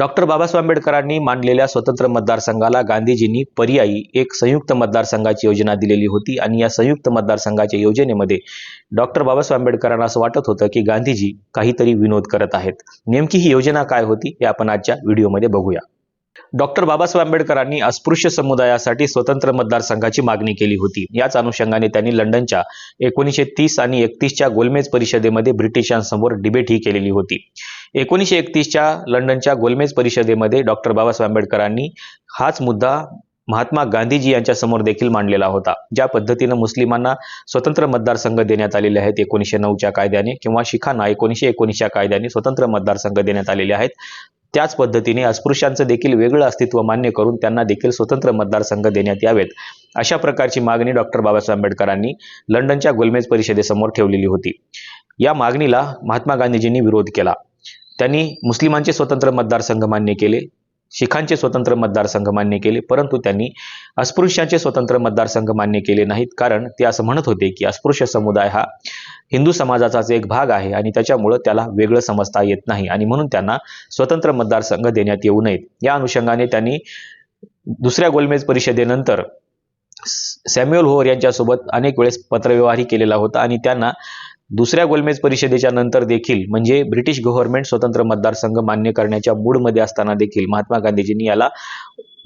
Doctor Babasaheb आंबेडकरांनी मांडलेल्या स्वतंत्र मतदारसंघाला गांधीजींनी पर्यायी एक संयुक्त मतदारसंघाची योजना दिलेली होती आणि या संयुक्त मतदारसंघाच्या योजनेमध्ये डॉक्टर बाबासाहेब आंबेडकरांना असं वाटत होतं की गांधीजी काहीतरी विनोद करत आहेत। नेमकी ही योजना काय होती हे आपण आजच्या व्हिडिओमध्ये बघूया। डॉक्टर बाबासाहेब आंबेडकरांनी अस्पृश्य समुदायासाठी स्वतंत्र मतदारसंघाची मागणी केली होती। याच अनुषंगाने त्यांनी लंडनच्या 1930 आणि 31च्या गोलमेज परिषदेमध्ये ब्रिटिशांसमोर डिबेट ही केलेली होती। 1931च्या लंडनच्या गोलमेज परिषदेमध्ये डॉक्टर बाबासाहेब आंबेडकरांनी हाच मुद्दा महात्मा गांधीजी यांच्या समोर देखील मांडलेला होता। ज्या पद्धतीने मुस्लिमांना स्वतंत्र मतदारसंघ देण्यात आलेले आहेत 1909च्या कायद्याने किंवा शिखांना 1919च्या कायद्याने स्वतंत्र मतदारसंघ देण्यात आलेले आहेत, त्याच पद्धतीने अस्पृश्यांचं देखील वेगळं अस्तित्व मान्य करून त्यांना देखील स्वतंत्र मतदारसंघ देण्यात यावेत, अशा प्रकारची मागणी डॉक्टर बाबासाहेब आंबेडकरांनी लंडनच्या गोलमेज परिषदेसमोर ठेवलेली होती। या मागणीला महात्मा गांधीजींनी विरोध केला। त्यांनी मुस्लिमांचे स्वतंत्र मतदारसंघ मान्य केले, शिखांचे स्वतंत्र मतदारसंघ मान्य केले, परंतु त्यांनी अस्पृश्यांचे स्वतंत्र मतदारसंघ मान्य केले नाहीत, कारण ते असं म्हणत होते की अस्पृश्य समुदाय हा हिंदू समाजाचाच एक भाग आहे आणि त्याच्यामुळे त्याला वेगळं समजता येत नाही आणि म्हणून त्यांना स्वतंत्र मतदारसंघ देण्यात येऊ नयेत। या अनुषंगाने त्यांनी दुसऱ्या गोलमेज परिषदेनंतर सॅम्युअल होअर यांच्यासोबत अनेक वेळेस पत्रव्यवहारही केलेला होता आणि त्यांना दुसऱ्या गोलमेज परिषदेच्या नंतर देखील म्हणजे ब्रिटिश गव्हर्नमेंट स्वतंत्र मतदारसंघ मान्य करण्याच्या मूडमध्ये असताना देखील महात्मा गांधीजींनी याला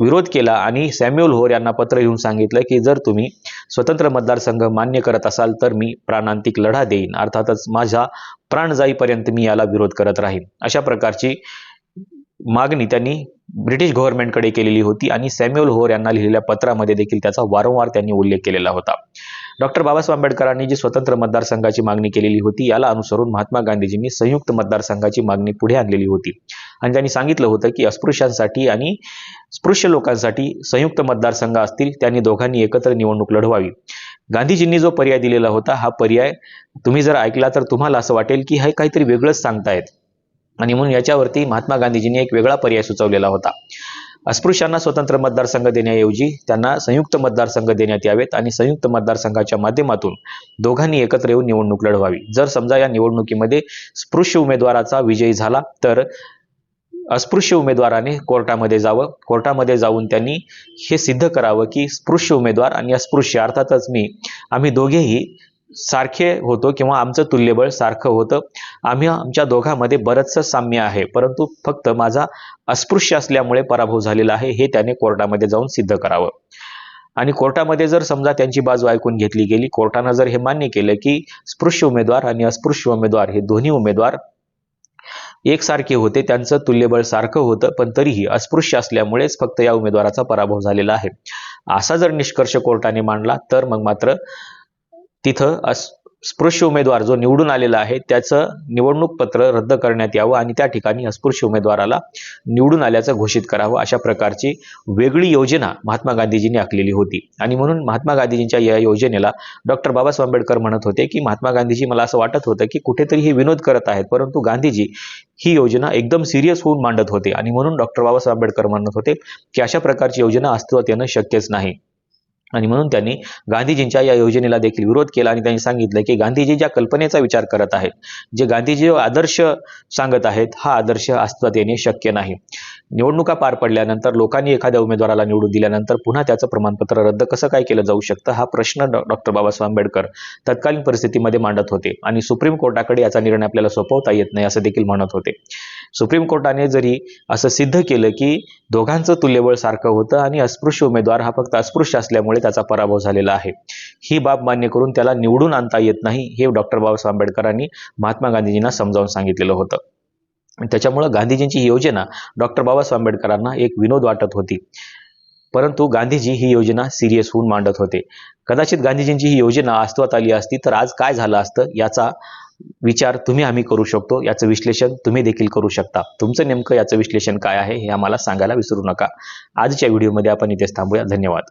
विरोध केला आणि सॅम्युअल होअर यांना पत्र लिहून सांगितलं की जर तुम्ही स्वतंत्र मतदारसंघ मान्य करत असाल तर मी प्राणांतिक लढा देईन, अर्थातच माझा प्राण जाईपर्यंत मी याला विरोध करत राहीन, अशा प्रकारची मागणी त्यांनी ब्रिटिश गव्हर्नमेंटकडे केलेली होती आणि सॅम्युअल होअर यांना लिहिलेल्या पत्रामध्ये देखील त्याचा वारंवार त्यांनी उल्लेख केलेला होता। डॉक्टर बाबासाहेब आंबेडकरांनी जी स्वतंत्र मतदारसंघाची मागणी केलेली होती याला अनुसरून महात्मा गांधीजींनी संयुक्त मतदारसंघाची मागणी पुढे आणलेली होती आणि त्यांनी सांगितलं होतं की अस्पृश्यांसाठी आणि स्पृश्य लोकांसाठी संयुक्त मतदारसंघ असतील, त्यांनी दोघांनी एकत्र निवडणूक लढवावी। गांधीजींनी जो पर्याय दिलेला होता हा पर्याय तुम्ही जर ऐकला तर तुम्हाला असं वाटेल की हे काहीतरी वेगळंच सांगतायत आणि म्हणून याच्यावरती महात्मा गांधीजींनी एक वेगळा पर्याय सुचवलेला होता। अस्पृश्यांना स्वतंत्र मतदारसंघ देण्याऐवजी त्यांना संयुक्त मतदारसंघ देण्यात यावेत आणि संयुक्त मतदारसंघाच्या माध्यमातून दोघांनी एकत्र येऊन निवडणूक लढवावी। जर समजा या निवडणुकीमध्ये स्पृश्य उमेदवाराचा विजय झाला तर अस्पृश्य उमेदवाराने कोर्टामध्ये जावं, कोर्टामध्ये जाऊन त्यांनी हे सिद्ध करावं की स्पृश्य उमेदवार आणि अस्पृश्य अर्थातच आम्ही दोघेही सारखे होतो किंवा आमचं तुल्यबळ सारखं होतं, आमच्या दोघांमध्ये बरंचसं साम्य आहे, परंतु फक्त माझा अस्पृश्य असल्यामुळे पराभव झालेला आहे, हे त्याने कोर्टामध्ये जाऊन सिद्ध करावं। आणि कोर्टामध्ये जर समजा त्यांची बाजू ऐकून घेतली गेली, कोर्टानं जर हे मान्य केलं की स्पृश्य उमेदवार आणि अस्पृश्य उमेदवार हे दोन्ही उमेदवार एकसारखे होते, त्यांचं तुल्यबळ सारखं होतं, पण तरीही अस्पृश्य असल्यामुळेच फक्त या उमेदवाराचा पराभव झालेला आहे, असा जर निष्कर्ष कोर्टाने मांडला तर मग मात्र तिथं स्पृश्य उमेदवार जो निवडून आलेला आहे त्याचं निवडणूक पत्र रद्द करण्यात यावं आणि त्या ठिकाणी अस्पृश्य उमेदवाराला निवडून आल्याचं घोषित करावं, अशा प्रकारची वेगळी योजना महात्मा गांधीजींनी आखलेली होती। आणि म्हणून महात्मा गांधीजींच्या या योजनेला डॉक्टर बाबासाहेब आंबेडकर म्हणत होते की महात्मा गांधीजी मला असं वाटत होतं की कुठेतरी हे विनोद करत आहेत, परंतु गांधीजी ही योजना एकदम सिरियस होऊन मांडत होते आणि म्हणून डॉक्टर बाबासाहेब आंबेडकर म्हणत होते की अशा प्रकारची योजना अस्तित्वात येणं शक्यच नाही। आणि म्हणून त्यांनी गांधीजींच्या या योजनेला देखील विरोध केला आणि त्यांनी सांगितलं की गांधीजी ज्या कल्पनेचा विचार करत आहेत, जे गांधीजी आदर्श सांगत आहेत, हा आदर्श अस्तित्वात येणे शक्य नाही। निवडणुका पार पडल्यानंतर लोकांनी एखाद्या उमेदवाराला निवडून दिल्यानंतर पुन्हा त्याचं प्रमाणपत्र रद्द कसं काय केलं जाऊ शकतं, हा प्रश्न डॉक्टर बाबासाहेब आंबेडकर तत्कालीन परिस्थितीमध्ये मांडत होते आणि सुप्रीम कोर्टाकडे याचा निर्णय आपल्याला सोपवता येत नाही असं देखील म्हणत होते। सुप्रीम कोर्टाने जरी असं सिद्ध केलं की दोघांचं तुल्यबळ सारखं होतं आणि अस्पृश्य उमेदवार हा फक्त अस्पृश्य असल्यामुळे त्याचा पराभव झालेला आहे, ही बाब मान्य करून त्याला निवडून आणता येत नाही, हे डॉक्टर बाबासाहेब आंबेडकरांनी महात्मा गांधीजींना समजावून सांगितलेलं होतं। त्याच्यामुळे गांधीजींची ही योजना डॉक्टर बाबासाहेब आंबेडकरांना एक विनोद वाटत होती, परंतु गांधीजी ही योजना सिरियस होऊन मांडत होते। कदाचित गांधीजींची ही योजना अस्तित्वात आली असती तर आज काय झालं असतं याचा विचार आम्ही करू शकतो, याचं विश्लेषण तुम्ही देखील करू शकता। तुमचं नेमकं याचं विश्लेषण काय आहे हे आम्हाला सांगायला विसरू नका। आजच्या व्हिडिओमध्ये आपण इथेच थांबूया। धन्यवाद।